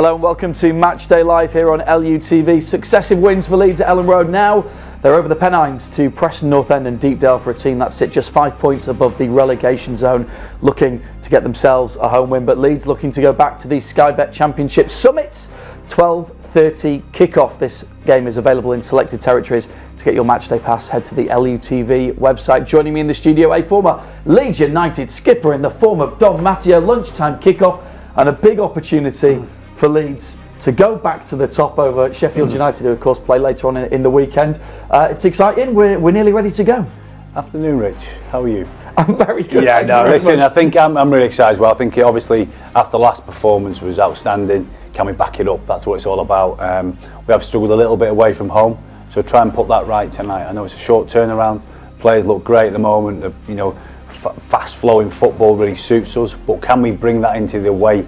Hello and welcome to Matchday Live here on LUTV. Successive wins for Leeds at Elland Road. Now they're over the Pennines to Preston North End and Deepdale for a team that sit just 5 points above the relegation zone, looking to get themselves a home win. But Leeds looking to go back to the Sky Bet Championship Summit. 12:30 kickoff. This game is available in selected territories. To get your Matchday pass, head to the LUTV website. Joining me in the studio, a former Leeds United skipper in the form of Don Matteo. Lunchtime kickoff and a big opportunity for Leeds to go back to the top over Sheffield United, who of course play later on in the weekend. It's exciting. We're nearly ready to go. Afternoon, Rich. How are you? I'm very good. Yeah, no, listen, I think I'm really excited as well. I think obviously after last performance was outstanding. Can we back it up? That's what it's all about. We have struggled a little bit away from home, so try and put that right tonight. I know it's a short turnaround. Players look great at the moment. You know, fast-flowing football really suits us. But can we bring that into the away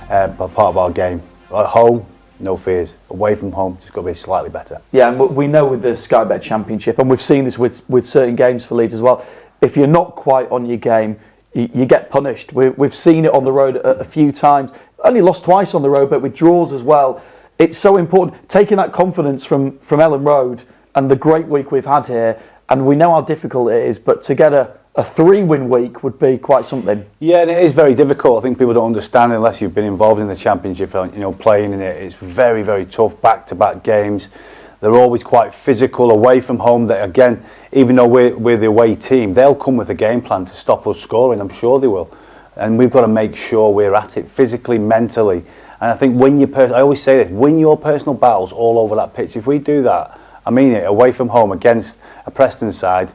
part of our game? At home, no fears. Away from home, just got to be slightly better. Yeah, and we know with the Sky Bet Championship, and we've seen this with certain games for Leeds as well, if you're not quite on your game, you get punished. We've seen it on the road a few times. Only lost twice on the road, but with draws as well. It's so important, taking that confidence from Elland Road and the great week we've had here, and we know how difficult it is, but to get a 3-win week would be quite something. Yeah, and it is very difficult. I think people don't understand unless you've been involved in the Championship, you know, playing in it. It's very, very tough, back-to-back games. They're always quite physical away from home. That again, even though we're the away team, they'll come with a game plan to stop us scoring. I'm sure they will. And we've got to make sure we're at it physically, mentally. And I think I always say this, win your personal battles all over that pitch. If we do that, I mean it, away from home against a Preston side,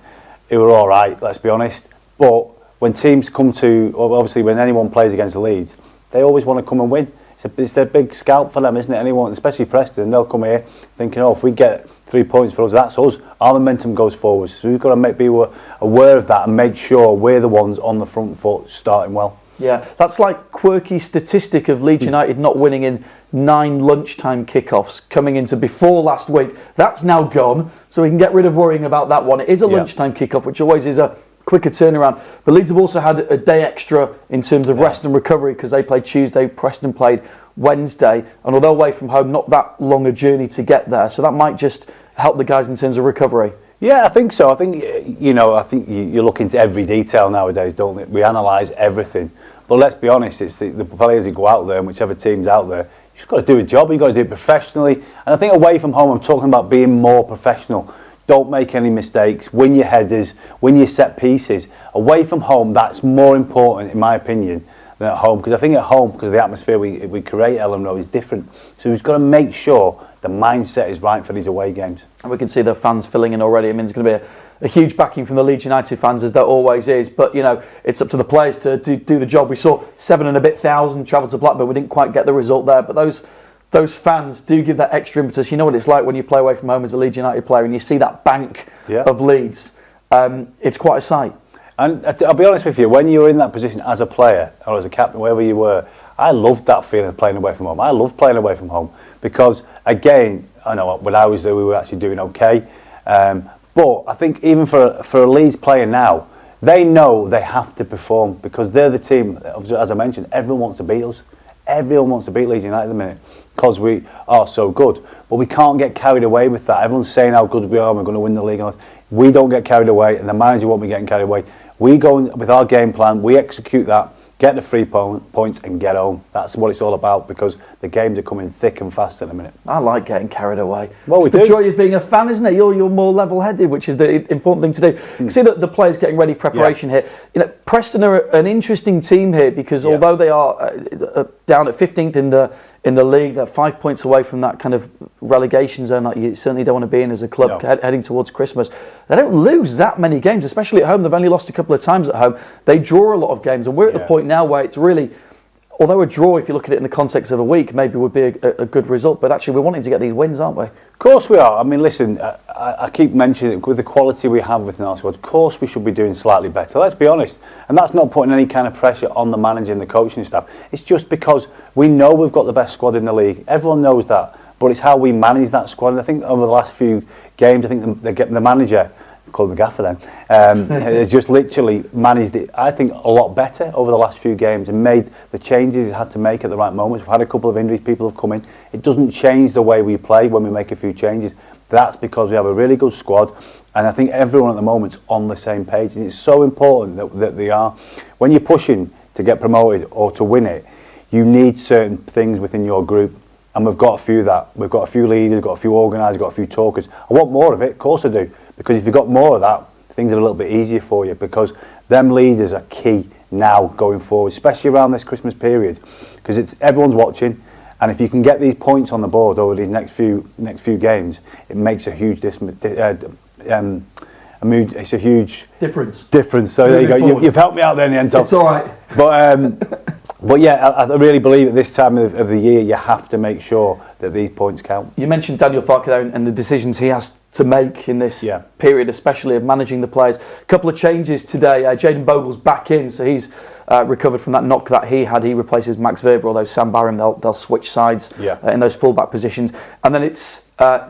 who are all right, let's be honest. But when teams come to, obviously when anyone plays against the Leeds, they always want to come and win. It's their big scalp for them, isn't it? Anyone, especially Preston, they'll come here thinking, oh, if we get 3 points for us, that's us. Our momentum goes forwards. So we've got to be aware of that and make sure we're the ones on the front foot starting well. Yeah, that's like quirky statistic of Leeds United not winning in 9 lunchtime kickoffs coming into before last week. That's now gone, so we can get rid of worrying about that one. It is a lunchtime kickoff, which always is a quicker turnaround. But Leeds have also had a day extra in terms of rest and recovery because they played Tuesday, Preston played Wednesday, and although away from home, not that long a journey to get there. So that might just help the guys in terms of recovery. Yeah, I think so. I think you look into every detail nowadays, don't we? We analyse everything. But let's be honest, it's the players who go out there, and whichever team's out there, you've just got to do a job. You've got to do it professionally. And I think away from home, I'm talking about being more professional. Don't make any mistakes. Win your headers. Win your set pieces. Away from home, that's more important, in my opinion, than at home. Because I think at home, because of the atmosphere we create, Elland Road is different. So we've got to make sure the mindset is right for these away games. And we can see the fans filling in already. I mean, it's going to be a huge backing from the Leeds United fans, as there always is. But, you know, it's up to the players to do the job. We saw 7,000 and a bit travel to Blackburn. We didn't quite get the result there. But those fans do give that extra impetus. You know what it's like when you play away from home as a Leeds United player and you see that bank of Leeds. It's quite a sight. And I'll be honest with you, when you were in that position as a player or as a captain, wherever you were, I loved that feeling of playing away from home. I love playing away from home because, again, I know when I was there, we were actually doing okay. But I think even for a Leeds player now, they know they have to perform because they're the team, as I mentioned, everyone wants to beat us. Everyone wants to beat Leeds United at the minute because we are so good. But we can't get carried away with that. Everyone's saying how good we are and we're going to win the league. We don't get carried away, and the manager won't be getting carried away. We go in with our game plan, we execute that, get the 3 points and get home. That's what it's all about because the games are coming thick and fast at the minute. I like getting carried away. Well, it's the joy of being a fan, isn't it? You're more level-headed, which is the important thing to do. You see that the players getting ready, preparation here. You know, Preston are an interesting team here because although they are down at 15th in the league, they're 5 points away from that kind of relegation zone that you certainly don't want to be in as a club heading towards Christmas. They don't lose that many games, especially at home. They've only lost a couple of times at home. They draw a lot of games, and we're at the point now where it's really, although a draw, if you look at it in the context of a week, maybe would be a good result, but actually we're wanting to get these wins, aren't we? Of course we are. I mean, listen, I keep mentioning it, with the quality we have within our squad, of course we should be doing slightly better, let's be honest. And that's not putting any kind of pressure on the manager and the coaching staff. It's just because we know we've got the best squad in the league. Everyone knows that. But it's how we manage that squad. And I think over the last few games, I think the manager call the gaffer then, has just literally managed it, I think, a lot better over the last few games and made the changes he's had to make at the right moments. We've had a couple of injuries, people have come in. It doesn't change the way we play when we make a few changes. That's because we have a really good squad, and I think everyone at the moment's on the same page, and it's so important that they are. When you're pushing to get promoted or to win it, you need certain things within your group, and we've got a few of that. We've got a few leaders, we've got a few organisers, we've got a few talkers. I want more of it, of course I do, because if you've got more of that, things are a little bit easier for you, because them leaders are key now going forward, especially around this Christmas period, because everyone's watching, and if you can get these points on the board over these next few games, it makes a huge it's a huge difference. So there you go. You've helped me out there in the end, Tom. It's all right. But yeah, I really believe at this time of the year, you have to make sure that these points count. You mentioned Daniel Farke there and the decisions he has to make in this period, especially of managing the players. A couple of changes today. Jayden Bogle's back in, so he's recovered from that knock that he had. He replaces Max Weber, although Sam Barham, they'll switch sides in those fullback positions. And then it's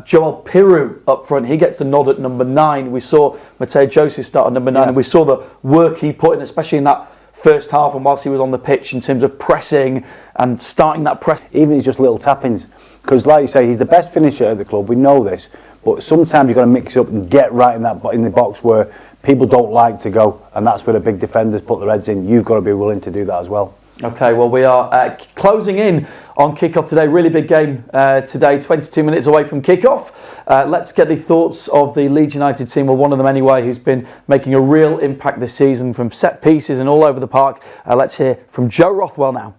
Joel Piroux up front. He gets the nod at number 9. We saw Matteo Joseph start at number 9, and we saw the work he put in, especially in that first half and whilst he was on the pitch, in terms of pressing and starting that press. Even his just little tap-ins, because like you say, he's the best finisher at the club, we know this, but sometimes you've got to mix up and get right in the box where people don't like to go, and that's where the big defenders put their heads in. You've got to be willing to do that as well. Okay, well, we are closing in on kick-off today. Really big game today, 22 minutes away from kick-off. Let's get the thoughts of the Leeds United team, or one of them anyway, who's been making a real impact this season from set pieces and all over the park. Let's hear from Joe Rothwell now.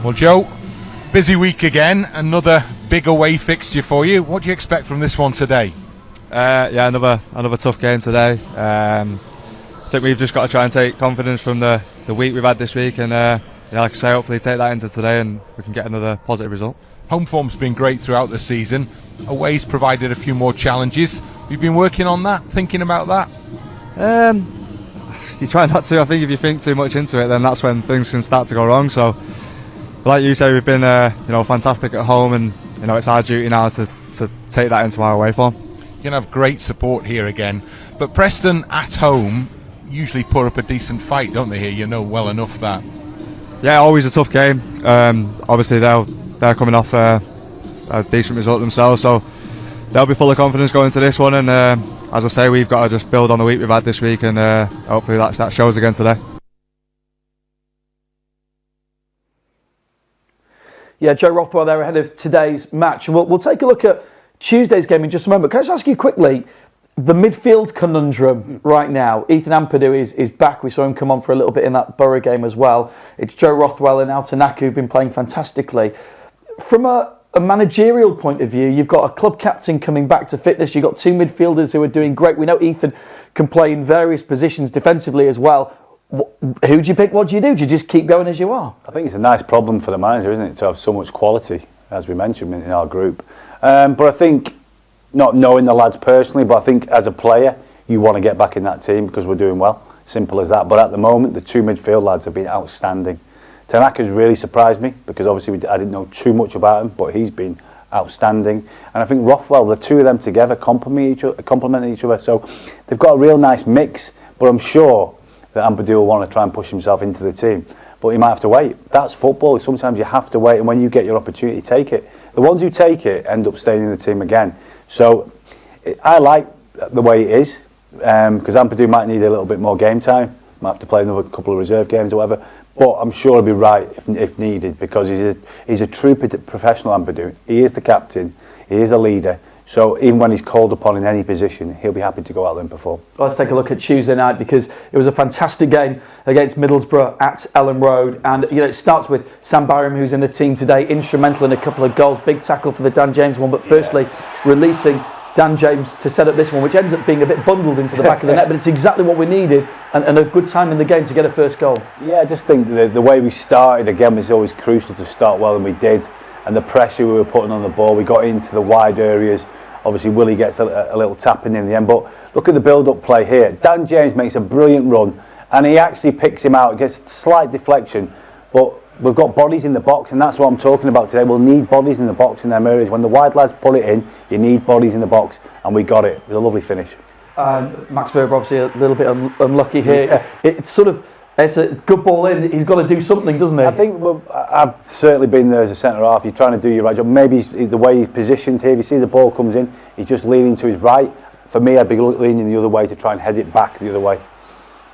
Well, Joe, busy week again. Another big away fixture for you. What do you expect from this one today? Yeah, another tough game today. I think we've just got to try and take confidence from the week we've had this week, and like I say, hopefully take that into today and we can get another positive result. Home form's been great throughout the season. Away's provided a few more challenges. You've been working on that, thinking about that? You try not to. I think if you think too much into it, then that's when things can start to go wrong. So, like you say, we've been fantastic at home, and it's our duty now to take that into our away form. You can have great support here again, but Preston at home usually put up a decent fight, don't they? Here, you know well enough that. Yeah, always a tough game. Obviously, they're coming off a decent result themselves, so they'll be full of confidence going to this one. And as I say, we've got to just build on the week we've had this week, and hopefully that shows again today. Yeah, Joe Rothwell there ahead of today's match, and we'll take a look at Tuesday's game in just a moment. Can I just ask you quickly, the midfield conundrum right now? Ethan Ampadu is back. We saw him come on for a little bit in that Borough game as well. It's Joe Rothwell and Altanaka who've been playing fantastically. From a managerial point of view, you've got a club captain coming back to fitness. You've got two midfielders who are doing great. We know Ethan can play in various positions defensively as well. Who do you pick? What do you do? Do you just keep going as you are? I think it's a nice problem for the manager, isn't it, to have so much quality, as we mentioned, in our group. But I think, not knowing the lads personally, but I think as a player, you want to get back in that team because we're doing well. Simple as that. But at the moment, the two midfield lads have been outstanding. Tanaka's really surprised me because obviously I didn't know too much about him, but he's been outstanding. And I think Rothwell, the two of them together complement each other. So they've got a real nice mix, but I'm sure that Ampadu will want to try and push himself into the team. But he might have to wait. That's football. Sometimes you have to wait, and when you get your opportunity, take it. The ones who take it end up staying in the team again. So I like the way it is, because Ampadu might need a little bit more game time. Might have to play another couple of reserve games or whatever. But I'm sure he'll be right if needed, because he's a true professional, Ampadu. He is the captain. He is a leader. So even when he's called upon in any position, he'll be happy to go out there and perform. Let's take a look at Tuesday night, because it was a fantastic game against Middlesbrough at Elland Road. And it starts with Sam Barham, who's in the team today, instrumental in a couple of goals. Big tackle for the Dan James one, but firstly, releasing Dan James to set up this one, which ends up being a bit bundled into the back of the net, but it's exactly what we needed, and a good time in the game to get a first goal. Yeah, I just think the way we started, again, was always crucial to start well, and we did. And the pressure we were putting on the ball, we got into the wide areas. Obviously, Willie gets a little tapping in the end, but look at the build-up play here. Dan James makes a brilliant run, and he actually picks him out. It gets slight deflection, but we've got bodies in the box, and that's what I'm talking about today. We'll need bodies in the box in them areas. When the wide lads put it in, you need bodies in the box, and we got it. It was a lovely finish. Max Verber obviously a little bit unlucky here. Yeah. It's a good ball in. He's got to do something, doesn't he? I think I've certainly been there as a centre half. You're trying to do your right job. Maybe the way he's positioned here. If you see the ball comes in, he's just leaning to his right. For me, I'd be leaning the other way to try and head it back the other way.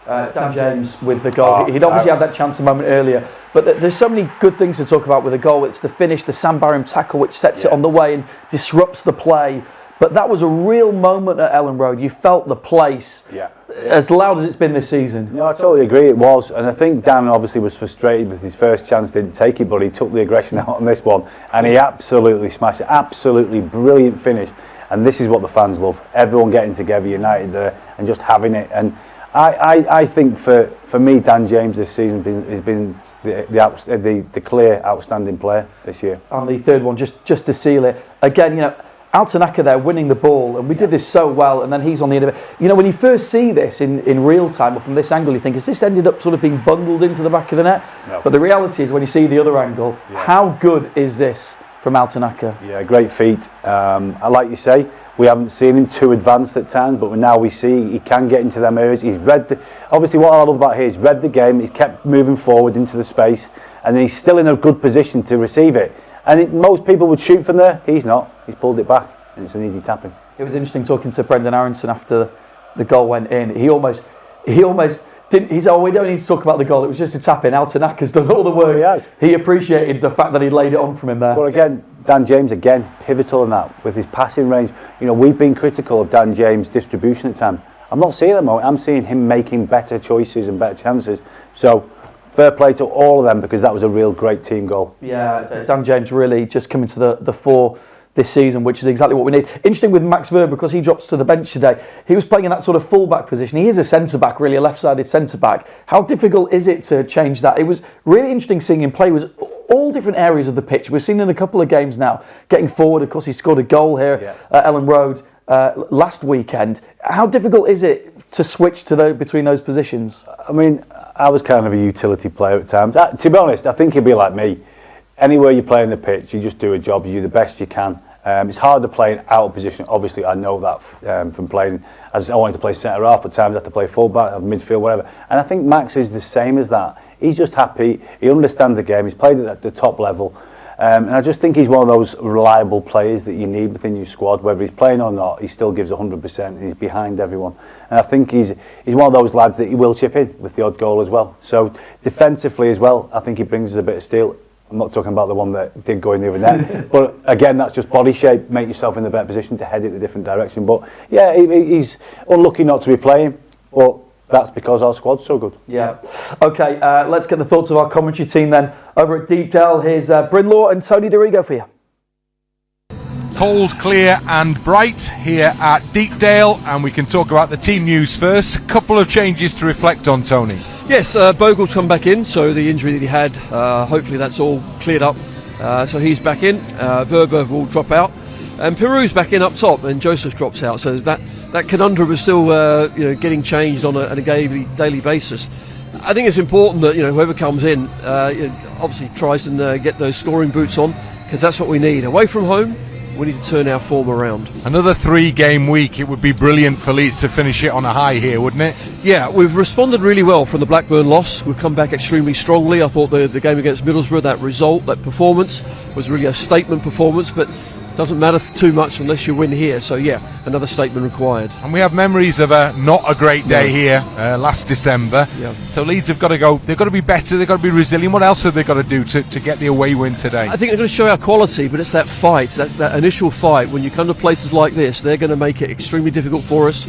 Dan James with the goal. He'd obviously had that chance a moment earlier, but there's so many good things to talk about with a goal. It's the finish, the Sam Barham tackle, which sets it on the way and disrupts the play. But that was a real moment at Elland Road. You felt the place as loud as it's been this season. No, I totally agree, it was. And I think Dan obviously was frustrated with his first chance, didn't take it, but he took the aggression out on this one. And he absolutely smashed it. Absolutely brilliant finish. And this is what the fans love. Everyone getting together, united there, and just having it. And I think for me, Dan James this season has been the clear outstanding player this year. And the third one, just to seal it. Again, Altanaka there winning the ball, and we did this so well, and then he's on the end of it. When you first see this in real time or from this angle, you think, has this ended up sort of being bundled into the back of the net? No. But the reality is when you see the other angle, how good is this from Altanaka? Yeah, great feat. Like you say, we haven't seen him too advanced at times, but now we see he can get into them areas. He's obviously what I love about here, he's read the game, he's kept moving forward into the space, and he's still in a good position to receive it. And most people would shoot from there. He's not. He's pulled it back, and it's an easy tapping. It was interesting talking to Brendan Aronson after the goal went in. He almost didn't. He said, "Oh, we don't need to talk about the goal. It was just a tap in. Altanaka's done all the work." He has. He appreciated the fact that he laid it on from him there. Well, again, Dan James pivotal in that with his passing range. We've been critical of Dan James' distribution at times. I'm not seeing that moment. I'm seeing him making better choices and better chances. So, fair play to all of them, because that was a real great team goal. Yeah, Dan James really just coming to the fore this season, which is exactly what we need. Interesting with Max Verber, because he drops to the bench today. He was playing in that sort of full-back position. He is a centre-back, really, a left-sided centre-back. How difficult is it to change that? It was really interesting seeing him play. It was all different areas of the pitch. We've seen in a couple of games now, getting forward. Of course, he scored a goal here at Elland Road last weekend. How difficult is it to switch between those positions? I mean, I was kind of a utility player at times. To be honest, I think he'd be like me. Anywhere you play in the pitch, you just do a job, you do the best you can. It's hard to play out of position. Obviously, I know that from playing. As I wanted to play centre half, at times I had to play full back, midfield, whatever. And I think Max is the same as that. He's just happy. He understands the game. He's played at the top level. And I just think he's one of those reliable players that you need within your squad. Whether he's playing or not, he still gives 100%. And he's behind everyone. And I think he's one of those lads that he will chip in with the odd goal as well. So defensively as well, I think he brings us a bit of steel. I'm not talking about the one that did go in the other net. But again, that's just body shape. Make yourself in the better position to head it a different direction. But yeah, he's unlucky not to be playing. But that's because our squad's so good. Yeah. Okay, let's get the thoughts of our commentary team then. Over at Deepdale, here's Brynlaw and Tony DeRigo for you. Cold, clear and bright here at Deepdale, and we can talk about the team news first. A couple of changes to reflect on, Tony. Yes, Bogle's come back in, so the injury that he had, hopefully that's all cleared up. So he's back in. Verber will drop out, and Peru's back in up top, and Joseph drops out. So that conundrum is still getting changed on a daily basis. I think it's important that whoever comes in obviously tries and get those scoring boots on, because that's what we need. Away from home, we need to turn our form around. Another 3-game week. It would be brilliant for Leeds to finish it on a high here, wouldn't it? Yeah, we've responded really well from the Blackburn loss. We've come back extremely strongly. I thought the game against Middlesbrough, that result, that performance was really a statement performance, but doesn't matter too much unless you win here. So yeah, another statement required. And we have memories of not a great day here last December. Yeah. So Leeds have got to go. They've got to be better. They've got to be resilient. What else have they got to do to get the away win today? I think they're going to show our quality, but it's that fight, that initial fight. When you come to places like this, they're going to make it extremely difficult for us.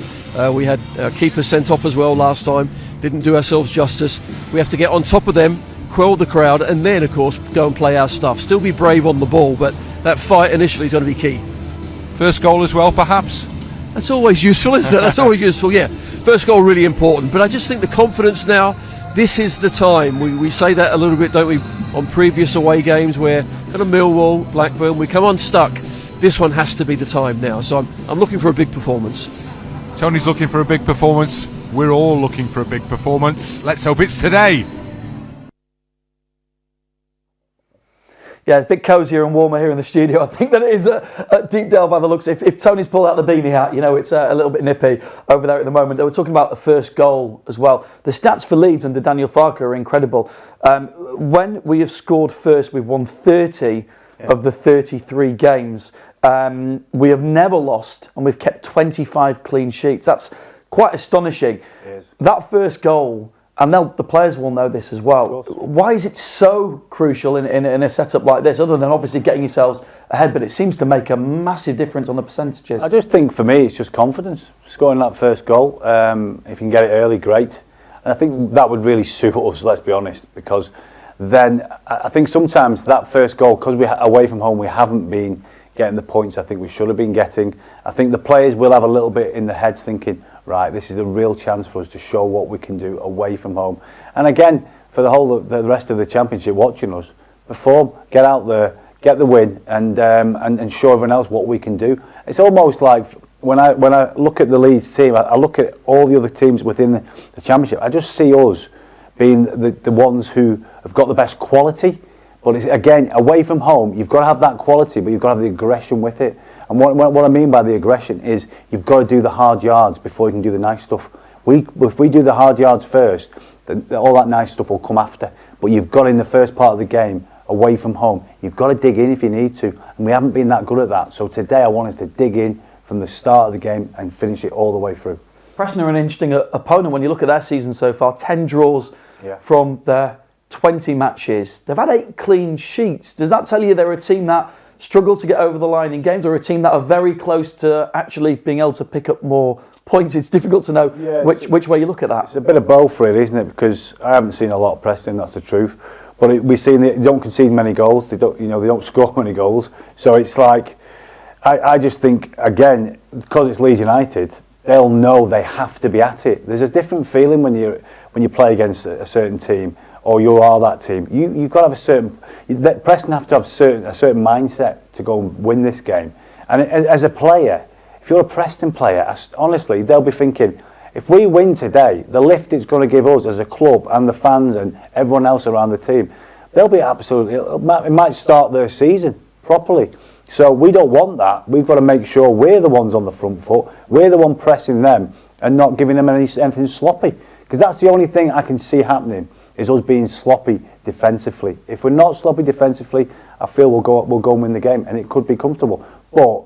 We had keepers sent off as well last time. Didn't do ourselves justice. We have to get on top of them, quell the crowd, and then of course go and play our stuff. Still be brave on the ball, but that fight initially is going to be key. First goal as well, perhaps? That's always useful, isn't it? That's always useful, yeah. First goal really important, but I just think the confidence now, this is the time. We say that a little bit, don't we, on previous away games where kind of Millwall, Blackburn, we come unstuck. This one has to be the time now, so I'm looking for a big performance. Tony's looking for a big performance. We're all looking for a big performance. Let's hope it's today. Yeah, a bit cosier and warmer here in the studio. I think that it is at Deepdale by the looks. If Tony's pulled out the beanie hat, you know, it's a little bit nippy over there at the moment. They were talking about the first goal as well. The stats for Leeds under Daniel Farke are incredible. When we have scored first, we've won 30 of the 33 games. We have never lost, and we've kept 25 clean sheets. That's quite astonishing. It is. That first goal, and the players will know this as well. Why is it so crucial in a setup like this, other than obviously getting yourselves ahead, but it seems to make a massive difference on the percentages? I just think for me it's just confidence. Scoring that first goal, if you can get it early, great. And I think that would really suit us, let's be honest, because then I think sometimes that first goal, because we're away from home, we haven't been getting the points I think we should have been getting. I think the players will have a little bit in their heads thinking, right, this is a real chance for us to show what we can do away from home. And again, for the rest of the championship watching us, perform, get out there, get the win, and show everyone else what we can do. It's almost like when I look at the Leeds team, I look at all the other teams within the championship. I just see us being the ones who have got the best quality. But it's, again, away from home, you've got to have that quality, but you've got to have the aggression with it. And what I mean by the aggression is you've got to do the hard yards before you can do the nice stuff. If we do the hard yards first, then all that nice stuff will come after. But you've got in the first part of the game, away from home, you've got to dig in if you need to. And we haven't been that good at that. So today I want us to dig in from the start of the game and finish it all the way through. Preston are an interesting opponent when you look at their season so far. 10 draws from their 20 matches. They've had 8 clean sheets. Does that tell you they're a team that struggle to get over the line in games, or a team that are very close to actually being able to pick up more points? It's difficult to know which way you look at that. It's a bit of both, really, isn't it? Because I haven't seen a lot of Preston, that's the truth. But we've seen they don't concede many goals. They don't score many goals. So it's like, I just think, again, because it's Leeds United, they'll know they have to be at it. There's a different feeling when you play against a certain team, or you are that team. You've got to have a certain. Preston have to have a certain mindset to go and win this game. And as a player, if you're a Preston player, honestly, they'll be thinking, if we win today, the lift it's going to give us as a club and the fans and everyone else around the team, they'll be absolutely. It might start their season properly. So we don't want that. We've got to make sure we're the ones on the front foot. We're the one pressing them and not giving them anything sloppy. Because that's the only thing I can see happening, is us being sloppy defensively. If we're not sloppy defensively, I feel we'll go and win the game, and it could be comfortable. But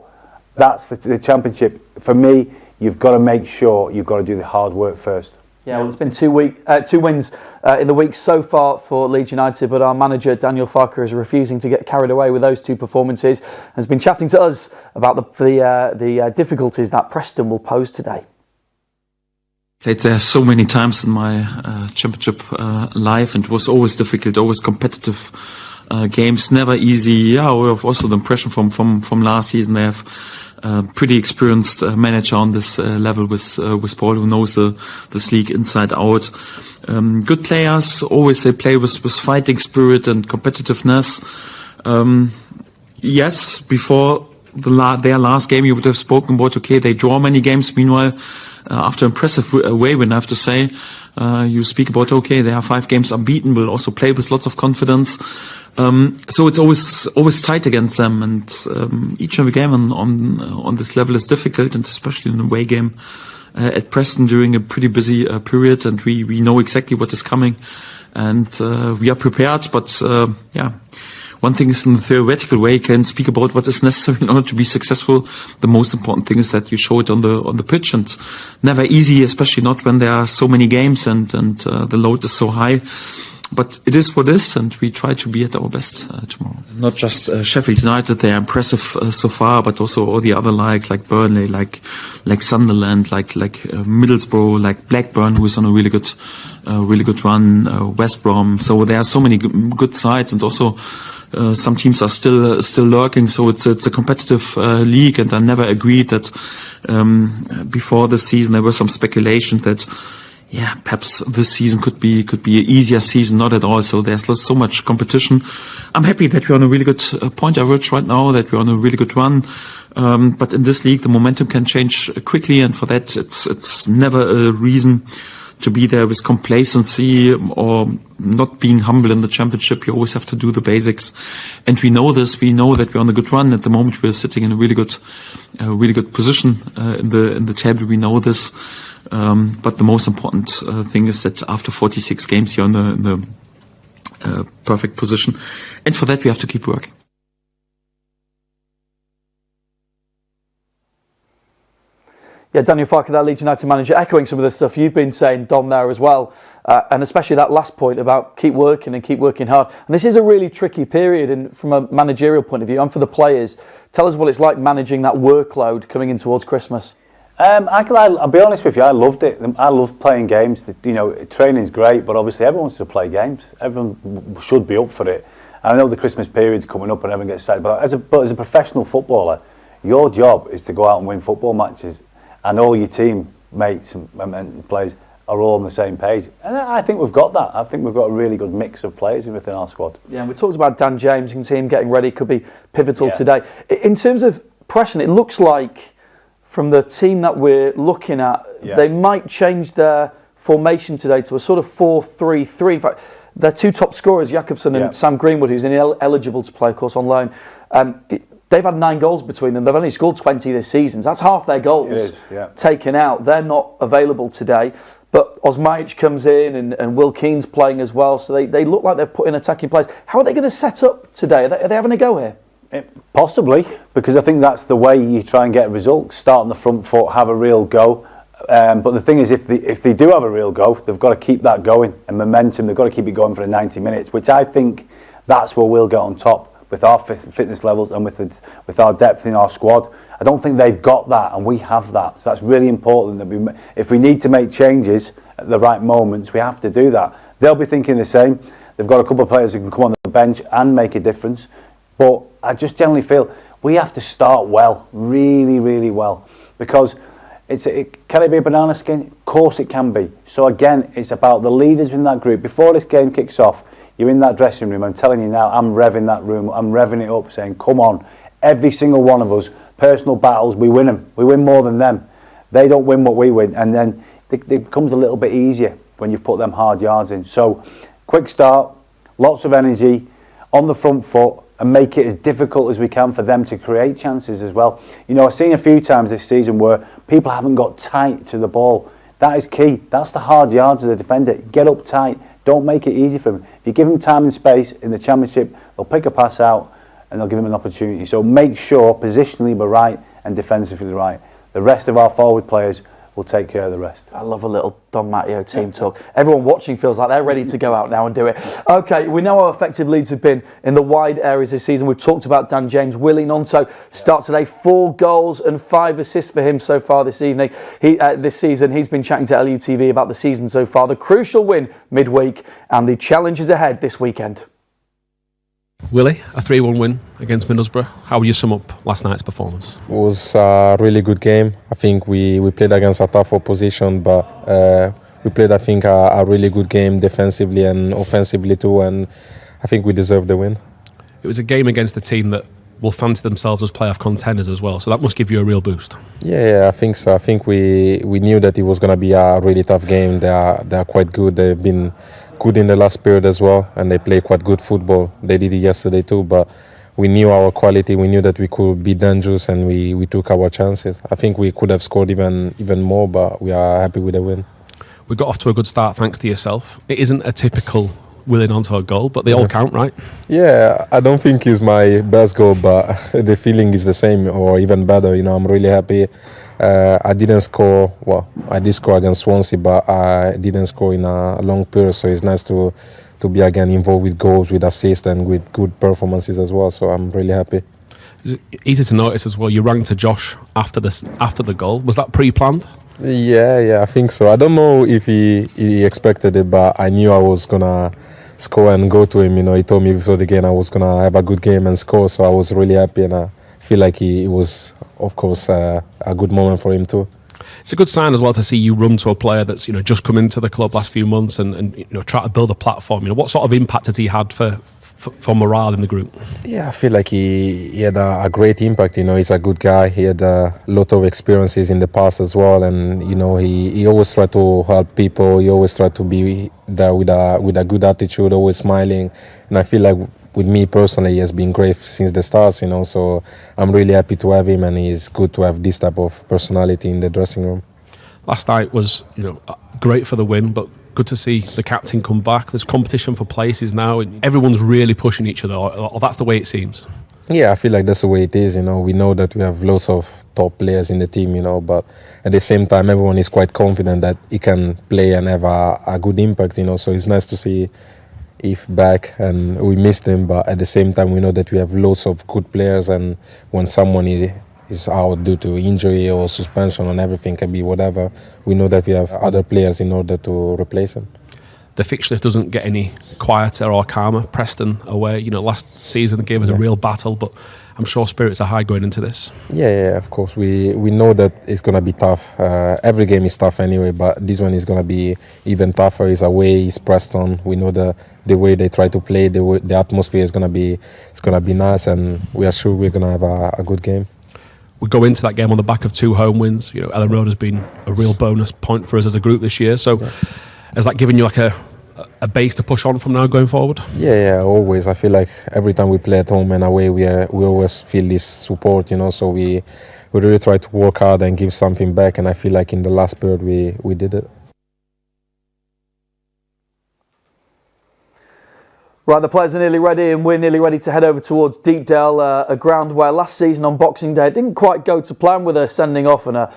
that's the championship. For me, you've got to make sure you've got to do the hard work first. Yeah, well, it's been 2 wins in the week so far for Leeds United, but our manager Daniel Farke is refusing to get carried away with those 2 performances and has been chatting to us about the difficulties that Preston will pose today. Played there so many times in my championship life, and it was always difficult, always competitive games, never easy. Yeah, we have also the impression from last season they have pretty experienced manager on this level with Paul, who knows this league inside out. Good players, always they play with fighting spirit and competitiveness. Yes, before their last game, you would have spoken about, okay, they draw many games. Meanwhile, after impressive away win, I have to say, you speak about, okay, they have 5 games unbeaten, will also play with lots of confidence. So it's always tight against them, and each and every game on this level is difficult, and especially in the away game at Preston during a pretty busy period, and we know exactly what is coming, and we are prepared. But one thing is, in the theoretical way, you can speak about what is necessary in order to be successful. The most important thing is that you show it on the pitch, and never easy, especially not when there are so many games and the load is so high. But it is what it is, and we try to be at our best tomorrow. Not just Sheffield United, they are impressive so far, but also all the other likes, like Burnley, like Sunderland, like Middlesbrough, like Blackburn, who is on a really good run, West Brom. So there are so many good sides, and also some teams are still lurking. So it's a competitive league, and I never agreed that before the season there was some speculation that, yeah, perhaps this season could be an easier season. Not at all. So there's so much competition. I'm happy that we're on a really good point average right now, that we're on a really good run. But in this league, the momentum can change quickly, and for that, it's never a reason to be there with complacency or not being humble in the championship. You always have to do the basics, and we know this. We know that we're on a good run at the moment. We're sitting in a really good position in the table. We know this, but the most important thing is that after 46 games, you're in the perfect position, and for that we have to keep working. Yeah, Daniel Farke, that Leeds United manager, echoing some of the stuff you've been saying, Dom, there as well, and especially that last point about keep working and keep working hard. And this is a really tricky period, and from a managerial point of view and for the players. Tell us what it's like managing that workload coming in towards Christmas. I'll be honest with you, I loved it. I love playing games. You know, training's great, but obviously everyone wants to play games. Everyone should be up for it. And I know the Christmas period's coming up and everyone gets excited, but as a professional footballer, your job is to go out and win football matches. And all your team mates and players are all on the same page. And I think we've got that. I think we've got a really good mix of players within our squad. Yeah, and we talked about Dan James. You can see him getting ready. Could be pivotal today. In terms of Preston, it looks like from the team that we're looking at, they might change their formation today to a sort of 4-3-3. In fact, their two top scorers, Jakobsen and Sam Greenwood, who's ineligible to play, of course, on loan, they've had 9 goals between them. They've only scored 20 this season. So that's half their goals taken out. They're not available today. But Osmajic comes in and Will Keane's playing as well. So they look like they've put in attacking players. How are they going to set up today? Are they having a go here? Possibly, because I think that's the way you try and get results. Start on the front foot, have a real go. But the thing is, if they do have a real go, they've got to keep that going. And momentum, they've got to keep it going for the 90 minutes, which I think that's where we'll get on top. With our fitness levels and with our depth in our squad, I don't think they've got that, and we have that. So that's really important that if we need to make changes at the right moments, we have to do that. They'll be thinking the same. They've got a couple of players who can come on the bench and make a difference. But I just generally feel we have to start well, really, really well, because can it be a banana skin? Of course it can be. So again, it's about the leaders in that group. Before this game kicks off, you're in that dressing room. I'm telling you now, I'm revving that room. I'm revving it up, saying, come on, every single one of us, personal battles, we win them. We win more than them. They don't win what we win. And then it becomes a little bit easier when you put them hard yards in. So, quick start, lots of energy, on the front foot, and make it as difficult as we can for them to create chances as well. You know, I've seen a few times this season where people haven't got tight to the ball. That is key. That's the hard yards of the defender. Get up tight. Don't make it easy for them. If you give them time and space in the Championship, they'll pick a pass out and they'll give them an opportunity. So make sure positionally we're right and defensively right. The rest of our forward players will take care of the rest. I love a little Don Matteo team talk. Everyone watching feels like they're ready to go out now and do it. Okay, we know how effective Leeds have been in the wide areas this season. We've talked about Dan James. Willie Nonto starts today. 4 goals and 5 assists for him so far this evening. This season, he's been chatting to LUTV about the season so far. The crucial win midweek and the challenges ahead this weekend. Willie, a 3-1 win against Middlesbrough. How would you sum up last night's performance? It was a really good game. I think we played against a tough opposition, but we played, I think, a really good game defensively and offensively too, and I think we deserved the win. It was a game against a team that will fancy themselves as playoff contenders as well, so that must give you a real boost. Yeah, I think so. I think we knew that it was going to be a really tough game. They are quite good. They've been good in the last period as well, and they play quite good football. They did it yesterday too, but we knew our quality. We knew that we could be dangerous, and we took our chances. I think we could have scored even more, but we are happy with the win. We got off to a good start thanks to yourself. It isn't a typical Willie Nonto goal, but they all count, right? Yeah, I don't think it's my best goal, but the feeling is the same or even better. You know, I'm really happy. I didn't score. Well, I did score against Swansea, but I didn't score in a long period. So it's nice to be again involved with goals, with assists, and with good performances as well. So I'm really happy. It's easy to notice as well. You rang to Josh after the goal. Was that pre-planned? Yeah, I think so. I don't know if he expected it, but I knew I was gonna score and go to him. You know, he told me before the game I was gonna have a good game and score. So I was really happy, and I feel like it was, of course, a good moment for him too. It's a good sign as well to see you run to a player that's just come into the club last few months and try to build a platform. What sort of impact has he had for for morale in the group? Yeah, I feel like he had a great impact. He's a good guy. He had a lot of experiences in the past as well, and he always tried to help people. He always tried to be there with a good attitude, always smiling. And I feel like with me personally, he has been great since the start. So I'm really happy to have him, and it's good to have this type of personality in the dressing room. Last night was great for the win, but good to see the captain come back. There's competition for places now, and everyone's really pushing each other, or that's the way it seems. Yeah, I feel like that's the way it is. We know that we have lots of top players in the team, but at the same time, everyone is quite confident that he can play and have a good impact. So it's nice to see If back, and we missed him. But at the same time, we know that we have lots of good players, and when someone is out due to injury or suspension, and everything can be whatever, we know that we have other players in order to replace him. The fixture doesn't get any quieter or calmer. Preston away, last season gave us a real battle, but I'm sure spirits are high going into this. Yeah, of course. We know that it's going to be tough. Every game is tough anyway, but this one is going to be even tougher. It's away, it's Preston. We know the way they try to play, the atmosphere is going to be nice, and we are sure we're going to have a good game. We go into that game on the back of 2 home wins. Elland Road has been a real bonus point for us as a group this year. So has that given you like a base to push on from now going forward? Yeah, always. I feel like every time we play at home and away, we always feel this support, so we really try to work hard and give something back, and I feel like in the last period we did it. Right, the players are nearly ready, and we're nearly ready to head over towards Deepdale, a ground where last season on Boxing Day it didn't quite go to plan with a sending off and a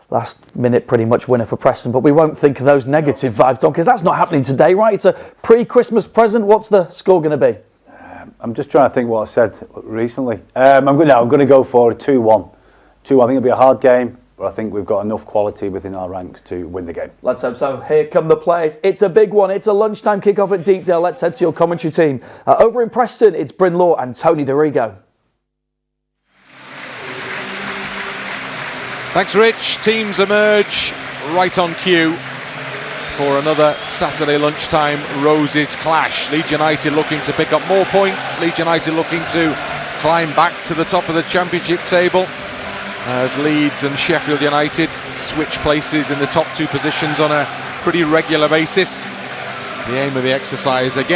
last minute pretty much winner for Preston, but we won't think of those negative vibes, Don, because that's not happening today, right? It's a pre-Christmas present. What's the score going to be? I'm just trying to think what I said recently. I'm going to go for a 2-1. 2-1. I think it'll be a hard game, but I think we've got enough quality within our ranks to win the game. Let's hope so. Here come the players. It's a big one. It's a lunchtime kick-off at Deepdale. Let's head to your commentary team. Over in Preston, it's Bryn Law and Tony DeRigo. Thanks, Rich. Teams emerge right on cue for another Saturday lunchtime Roses clash. Leeds United looking to pick up more points. Leeds United looking to climb back to the top of the Championship table as Leeds and Sheffield United switch places in the top 2 positions on a pretty regular basis. The aim of the exercise again